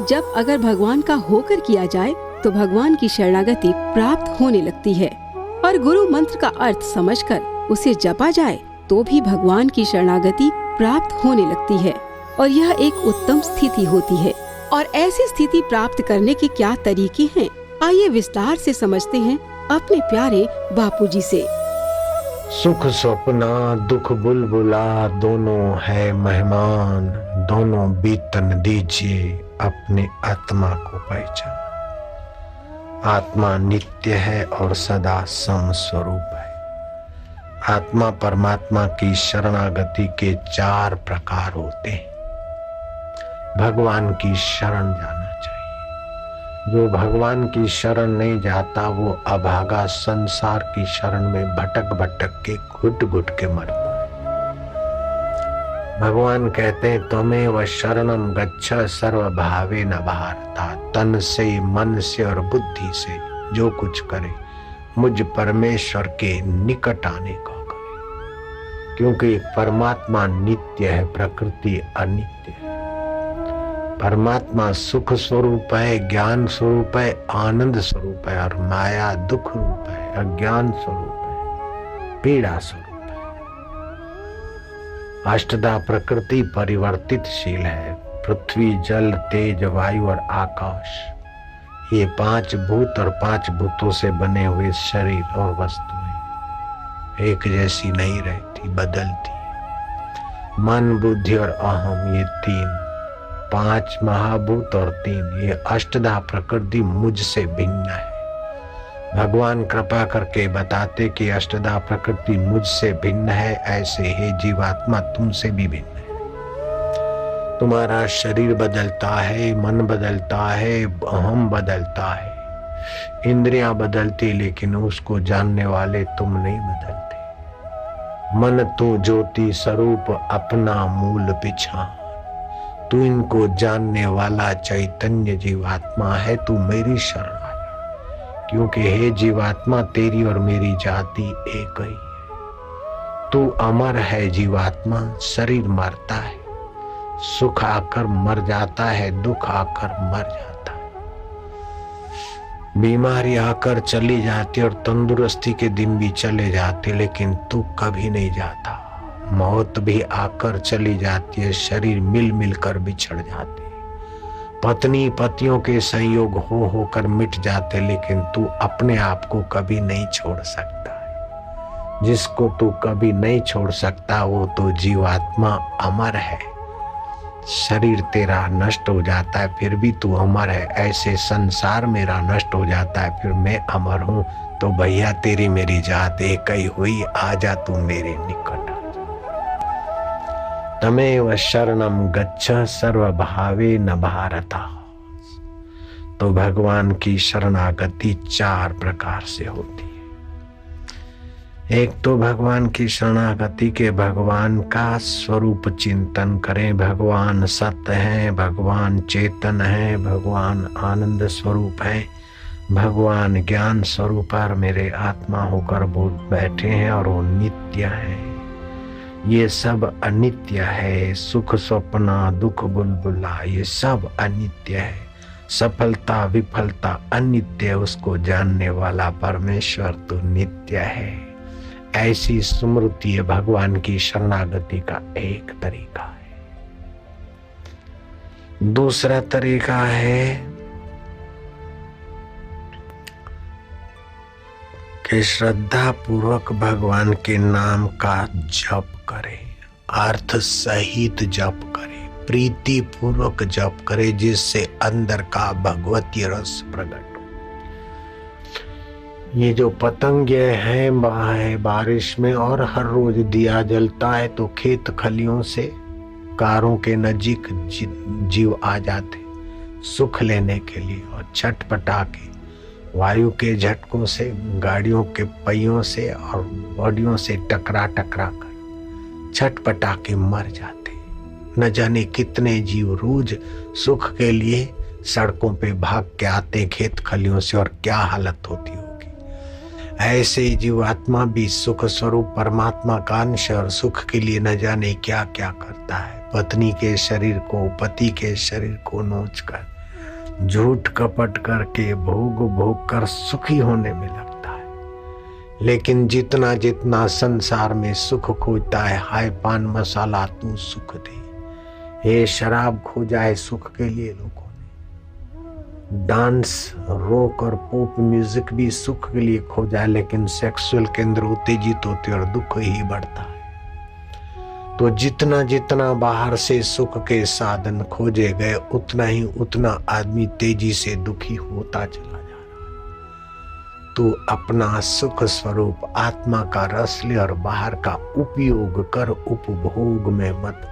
जब अगर भगवान का होकर किया जाए तो भगवान की शरणागति प्राप्त होने लगती है, और गुरु मंत्र का अर्थ समझकर उसे जपा जाए तो भी भगवान की शरणागति प्राप्त होने लगती है, और यह एक उत्तम स्थिति होती है। और ऐसी स्थिति प्राप्त करने के क्या तरीके हैं, आइए विस्तार से समझते हैं अपने प्यारे बापूजी से। सुख स्वप्ना दुख बुलबुला दोनों है मेहमान, दोनों बीतन दीजिए अपने आत्मा को पहचान। आत्मा नित्य है और सदा सम स्वरूप है। आत्मा परमात्मा की शरणागति के 4 प्रकार होते हैं। भगवान की शरण जाना चाहिए। जो भगवान की शरण नहीं जाता वो अभागा संसार की शरण में भटक भटक के घुट घुट के मरता है। भगवान कहते हैं त्वमेव शरणम गच्छ सर्व भावे न भारता। तन से मन से और बुद्धि से जो कुछ करे मुझ परमेश्वर के निकट आने का करे, क्योंकि परमात्मा नित्य है, प्रकृति अनित्य है। परमात्मा सुख स्वरूप है, ज्ञान स्वरूप है, आनंद स्वरूप है, और माया दुख रूप है, अज्ञान स्वरूप है, पीड़ा स्वरूप है। अष्टधा प्रकृति परिवर्तितशील है। पृथ्वी जल तेज वायु और आकाश, ये 5 भूत और 5 भूतों से बने हुए शरीर और वस्तुएं एक जैसी नहीं रहती, बदलती। मन बुद्धि और अहम, ये 3, 5 महाभूत और 3, ये अष्टधा प्रकृति मुझसे भिन्न है। भगवान कृपा करके बताते कि अष्टधा प्रकृति मुझसे भिन्न है, ऐसे हे जीवात्मा तुमसे भी भिन्न है। तुम्हारा शरीर बदलता है, मन बदलता है, अहम बदलता है, इंद्रियां बदलती, लेकिन उसको जानने वाले तुम नहीं बदलते। मन तू ज्योति स्वरूप अपना मूल पिछान, तू इनको जानने वाला चैतन्य जीवात्मा है, तू मेरी शरण आ जा। क्योंकि हे जीवात्मा तेरी और मेरी जाति एक ही है। तू अमर है जीवात्मा, शरीर मरता है, सुख आकर मर जाता है, दुख आकर मर जाता है, बीमारी आकर चली जाती और तंदुरुस्ती के दिन भी चले जाते, लेकिन तू कभी नहीं जाता। मौत भी आकर चली जाती है, शरीर मिल मिलकर बिछड़ जाते, पत्नी पतियों के संयोग हो होकर मिट जाते, लेकिन तू अपने आप को कभी नहीं छोड़ सकता है। जिसको तू कभी नहीं छोड़ सकता वो तो जीवात्मा अमर है। शरीर तेरा नष्ट हो जाता है फिर भी तू अमर है, ऐसे संसार मेरा नष्ट हो जाता है फिर मैं अमर हूं। तो भैया तेरी मेरी जात एक ही हुई, आजा तू मेरे निकट। तमेव शरणम गच्छ सर्व भावे न भारता। तो भगवान की शरणागति 4 प्रकार से होती है। एक तो भगवान की शरणागति के भगवान का स्वरूप चिंतन करें। भगवान सत्य है, भगवान चेतन है, भगवान आनंद स्वरूप है, भगवान ज्ञान स्वरूप और मेरे आत्मा होकर बोल बैठे हैं और वो नित्य है। ये सब अनित्य है। सुख स्वप्ना दुख बुलबुला ये सब अनित्य है। सफलता विफलता अनित्य, उसको जानने वाला परमेश्वर तो नित्य है। ऐसी स्मृति भगवान की शरणागति का एक तरीका है। दूसरा तरीका है कि श्रद्धा पूर्वक भगवान के नाम का जप करें, अर्थ सहित जप करें, प्रीति पूर्वक जप करें, जिससे अंदर का भगवती रस प्रकट हो। ये जो पतंगे हैं बारिश में और हर रोज दिया जलता है तो खेत खलियों से कारों के नजीक जीव आ जाते सुख लेने के लिए, और छटपटा के वायु के झटकों से, गाड़ियों के पहियों से और बॉडियों से टकरा टकरा कर छटपटा के मर जाते। न जाने कितने जीव रोज सुख के लिए सड़कों पे भाग के आते खेत खलियों से, और क्या हालत होती होगी। ऐसे ही जीवात्मा भी सुख स्वरूप परमात्मा का अंश और सुख के लिए न जाने क्या क्या करता है। पत्नी के शरीर को, पति के शरीर को नोच कर झूठ कपट करके भोग भोग कर सुखी होने में लगता है। लेकिन जितना जितना संसार में सुख खोजता है, हाय पान मसाला तू सुख दे, हे शराब खोजा है सुख के लिए लोगों ने, डांस रॉक और पॉप म्यूजिक भी सुख के लिए खोजा है, लेकिन सेक्सुअल केंद्र उत्तेजित होते और दुख ही बढ़ता है। तो जितना जितना बाहर से सुख के साधन खोजे गए, उतना आदमी तेजी से दुखी होता चला जा रहा है। तू अपना सुख स्वरूप आत्मा का रस ले और बाहर का उपयोग कर, उपभोग में मत पड़।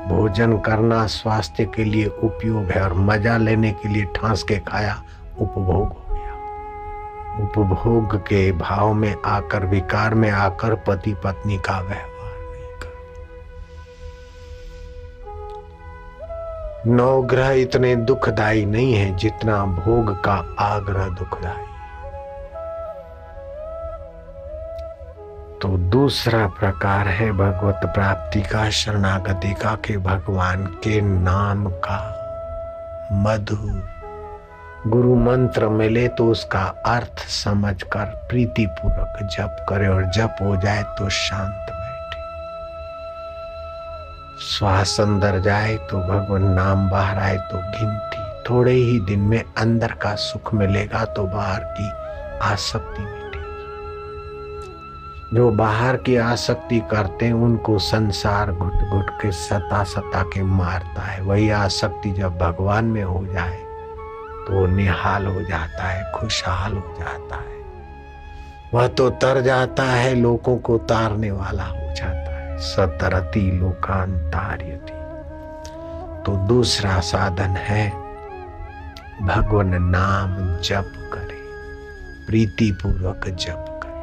भोजन करना स्वास्थ्य के लिए उपयोग है और मजा लेने के लिए ठांस के खाया उपभोग हो गया। उपभोग के भाव में आकर, विकार में आकर पति पत्नी का व्यवहार नवग्रह इतने दुखदायी नहीं है जितना भोग का आग्रह दुखदायी। तो दूसरा प्रकार है भगवत प्राप्ति का, शरणागति का, कि भगवान के नाम का मधुर गुरु मंत्र मिले तो उसका अर्थ समझकर प्रीति पूर्वक जप करे, और जप हो जाए तो शांत बैठे। श्वास अंदर जाए तो भगवान नाम, बाहर आए तो गिनती। थोड़े ही दिन में अंदर का सुख मिलेगा तो बाहर की आसक्ति मिटेगी। जो बाहर की आसक्ति करते हैं उनको संसार घुट घुट के सता सता के मारता है। वही आसक्ति जब भगवान में हो जाए तो निहाल हो जाता है, खुशहाल हो जाता है। वह तो तर जाता है, लोगों को तारने वाला हो जाता है। सतरति लोकांतार्यति। तो दूसरा साधन है भगवान नाम जप करे, प्रीति पूर्वक जप करे,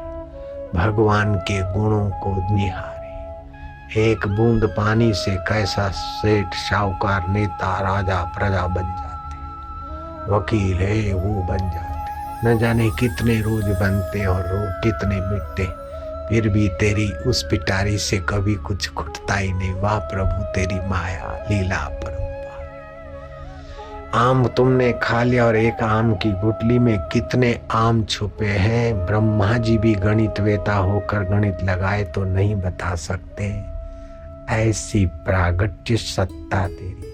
भगवान के गुणों को निहारे। एक बूंद पानी से कैसा सेठ, शाहूकार, नेता, राजा, प्रजा बन जाते, वकील है वो बन जाते। न जाने कितने रोज बनते और रोज कितने मिटते, फिर भी तेरी उस पिटारी से कभी कुछ खुटता ही नहीं। वाह प्रभु तेरी माया लीला परंपार। आम तुमने खा लिया और एक आम की गुठली में कितने आम छुपे हैं। ब्रह्मा जी भी गणित वेता होकर गणित लगाए तो नहीं बता सकते। ऐसी प्रागट्य सत्ता तेरी।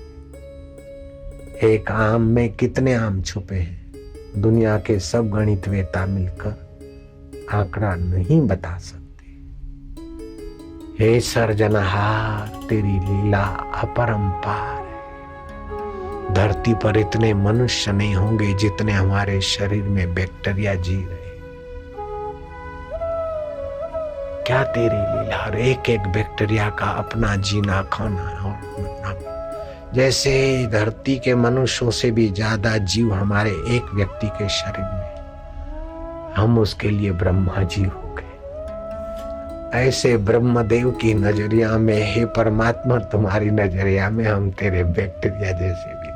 एक आम में कितने आम छुपे हैं, दुनिया के सब गणित वेता मिलकर आंकड़ा नहीं बता सकते। हे सर्जनहार तेरी लीला अपरंपार है। धरती पर इतने मनुष्य नहीं होंगे जितने हमारे शरीर में बैक्टीरिया जी रहे। क्या तेरी लीला। और एक एक बैक्टीरिया का अपना जीना, खाना और मरना। जैसे धरती के मनुष्यों से भी ज्यादा जीव हमारे एक व्यक्ति के शरीर में, हम उसके लिए ब्रह्मा जी हो गए। ऐसे ब्रह्मदेव की नजरिया में, हे परमात्मा तुम्हारी नजरिया में हम तेरे बैक्टीरिया जैसे भी नहीं।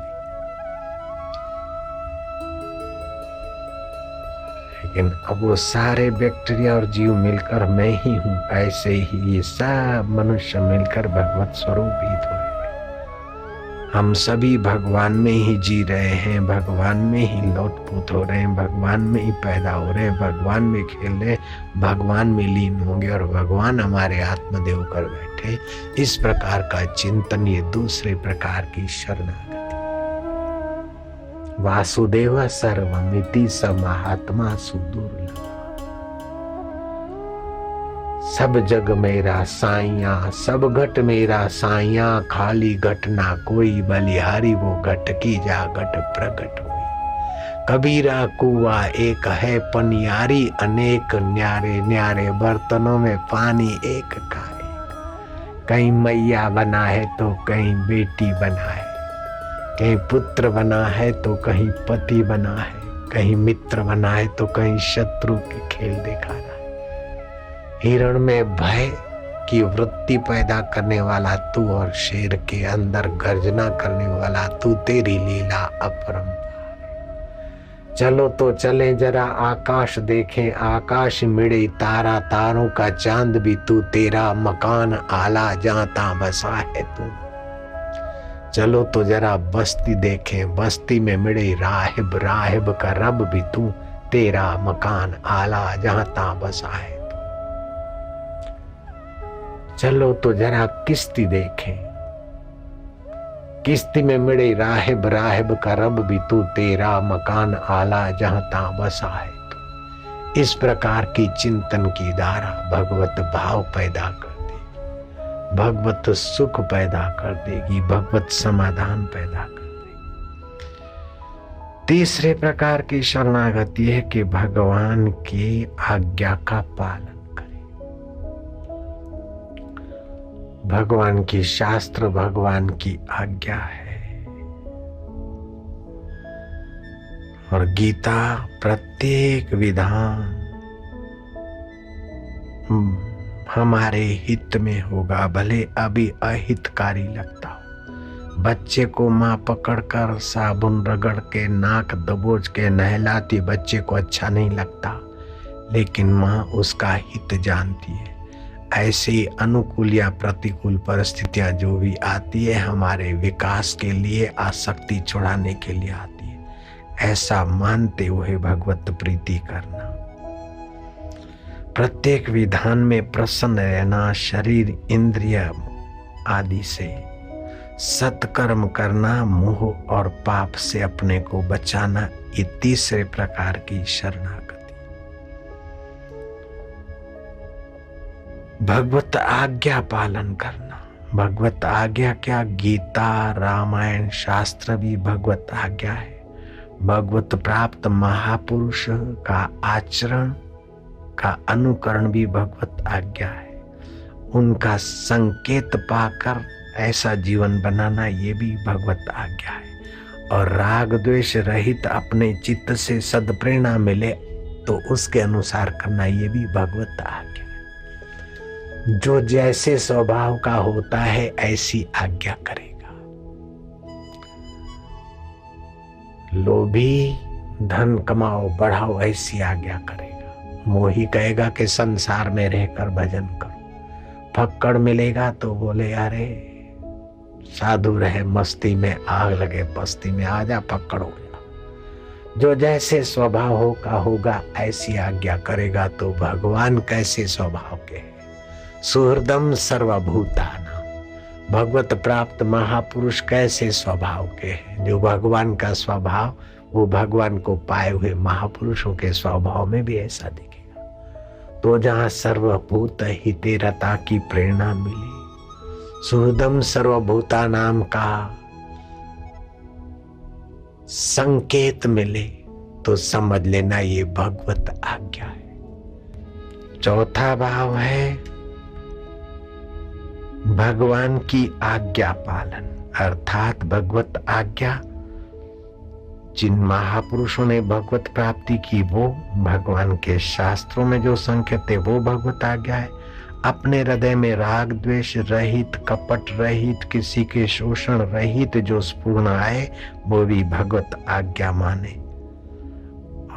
लेकिन अब वो सारे बैक्टीरिया और जीव मिलकर मैं ही हूँ। ऐसे ही ये सब मनुष्य मिलकर भगवत स्वरूप ही तो है। हम सभी भगवान में ही जी रहे हैं, भगवान में ही लौटपूत हो रहे हैं, भगवान में ही पैदा हो रहे हैं, भगवान में खेल रहे, भगवान में लीन होंगे और भगवान हमारे आत्मदेव कर बैठे। इस प्रकार का चिंतन ये दूसरे प्रकार की शरणागति। वासुदेव सर्वमिति स महात्मा सुदुर्लभ। सब जग मेरा साइया, सब घट मेरा साइया, खाली घट ना कोई, बलिहारी वो घट की जा घट प्रगट हुई। कबीरा कुआ एक है पनियारी, अनेक न्यारे न्यारे बर्तनों में पानी एक का एक। कहीं मैया बना है तो कहीं बेटी बना है, कहीं पुत्र बना है तो कहीं पति बना है, कहीं मित्र बना है तो कहीं शत्रु के खेल दिखा रहा है। हिरण में भय की वृत्ति पैदा करने वाला तू और शेर के अंदर गर्जना करने वाला तू, तेरी लीला अपरंपार है। चलो तो चले जरा आकाश देखें, आकाश मिले तारा, तारों का चांद भी तू, तेरा मकान आला जहाँ तहाँ बसा है तू। चलो तो जरा बस्ती देखें, बस्ती में मिले राहिब, राहिब का रब भी तू, तेरा मकान आला जहां ता बसा है। चलो तो जरा किश्ती देखें, किश्ती में मिले राहिब, राहिब का रब भी तू, तेरा मकान आला जहां ता बसा है तू। इस प्रकार की चिंतन की धारा भगवत भाव पैदा कर देगी, भगवत सुख पैदा कर देगी, भगवत समाधान पैदा कर देगी। तीसरे प्रकार की शरणागति है कि भगवान की आज्ञा का पालन करें। भगवान की शास्त्र भगवान की आज्ञा है और गीता प्रत्येक विधान हमारे हित में होगा, भले अभी अहितकारी लगता हो। बच्चे को माँ पकड़कर साबुन रगड़ के नाक दबोच के नहलाती, बच्चे को अच्छा नहीं लगता, लेकिन माँ उसका हित जानती है। ऐसे ही अनुकूल या प्रतिकूल परिस्थितियां जो भी आती है हमारे विकास के लिए, आसक्ति छुड़ाने के लिए आती है, ऐसा मानते हुए भगवत प्रीति करना, प्रत्येक विधान में प्रसन्न रहना, शरीर इंद्रिय आदि से सत्कर्म करना, मोह और पाप से अपने को बचाना, ये तीसरे प्रकार की शरणागति। भगवत आज्ञा पालन करना। भगवत आज्ञा क्या? गीता, रामायण, शास्त्र भी भगवत आज्ञा है। भगवत प्राप्त महापुरुष का आचरण का अनुकरण भी भगवत आज्ञा है। उनका संकेत पाकर ऐसा जीवन बनाना, ये भी भगवत आज्ञा है। और राग द्वेष रहित अपने चित्त से सद्प्रेरणा मिले तो उसके अनुसार करना, ये भी भगवत आज्ञा है। जो जैसे स्वभाव का होता है ऐसी आज्ञा करेगा। लोभी धन कमाओ बढ़ाओ ऐसी आज्ञा करेगा। मोही कहेगा कि संसार में रहकर भजन करो। फक्कड़ मिलेगा तो बोले अरे साधु रहे मस्ती में, आग लगे बस्ती में, आजा फक्कड़ हो जा। जो जैसे स्वभाव हो का होगा ऐसी आज्ञा करेगा। तो भगवान कैसे स्वभाव के हैं? सुहृदम सर्वभूतानां। भगवत प्राप्त महापुरुष कैसे स्वभाव के हैं? जो भगवान का स्वभाव, वो भगवान को पाए हुए महापुरुषों के स्वभाव में भी ऐसा दिखेगा। तो जहां सर्वभूत हिते रता की प्रेरणा मिले, सुहृदम सर्वभूतानां का संकेत मिले, तो समझ लेना ये भगवत आज्ञा है। चौथा भाव है भगवान की आज्ञा पालन, अर्थात भगवत आज्ञा। जिन महापुरुषों ने भगवत प्राप्ति की वो भगवान के शास्त्रों में जो संकेत है वो भगवत आज्ञा है। अपने हृदय में राग द्वेष रहित, कपट रहित, किसी के शोषण रहित जो स्फूर्ण आए वो भी भगवत आज्ञा माने।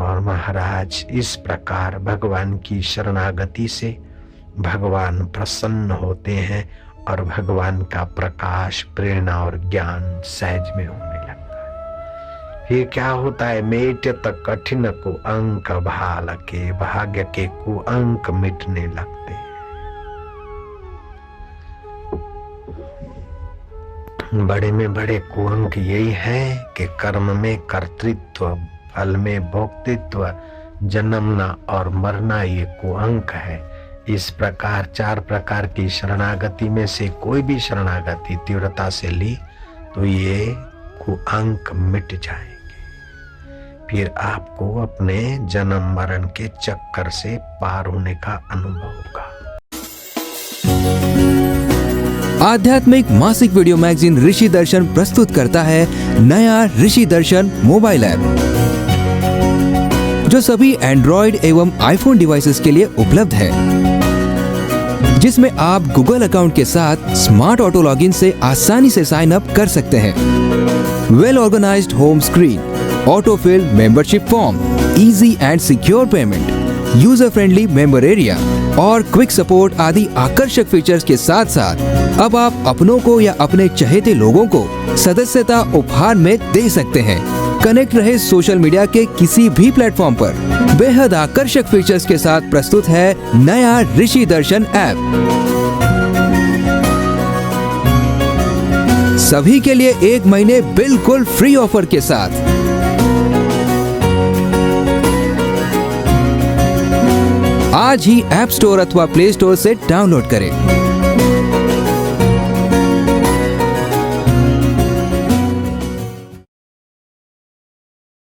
और महाराज इस प्रकार भगवान की शरणागति से भगवान प्रसन्न होते हैं और भगवान का प्रकाश, प्रेरणा और ज्ञान सहज में होने लगता है। फिर क्या होता है? मेटत कठिन को अंक भाल के, भाग्य के कुअंक मिटने लगते हैं। बड़े में बड़े कुअंक यही है कि कर्म में कर्तृत्व, फल में भोक्तृत्व, जन्मना और मरना, ये कुअंक है। इस प्रकार 4 प्रकार की शरणागति में से कोई भी शरणागति तीव्रता से ली तो ये कुअंक मिट जाएंगे। फिर आपको अपने जन्म मरण के चक्कर से पार होने का अनुभव होगा। आध्यात्मिक मासिक वीडियो मैगजीन ऋषि दर्शन प्रस्तुत करता है नया ऋषि दर्शन मोबाइल ऐप, जो सभी एंड्रॉइड एवं आईफोन डिवाइसेस के लिए उपलब्ध है, जिसमें आप गूगल अकाउंट के साथ स्मार्ट ऑटो लॉगिन से आसानी से साइन अप कर सकते हैं। Well organised home screen, autofill membership form, easy and secure payment, user friendly member area, और क्विक सपोर्ट आदि आकर्षक फीचर्स के साथ साथ अब आप अपनों को या अपने चहेते लोगों को सदस्यता उपहार में दे सकते हैं। कनेक्ट रहे सोशल मीडिया के किसी भी प्लेटफॉर्म पर। बेहद आकर्षक फीचर्स के साथ प्रस्तुत है नया ऋषि दर्शन ऐप। सभी के लिए 1 महीने बिल्कुल फ्री ऑफर के साथ। आज ही ऐप स्टोर अथवा प्ले स्टोर से डाउनलोड करें।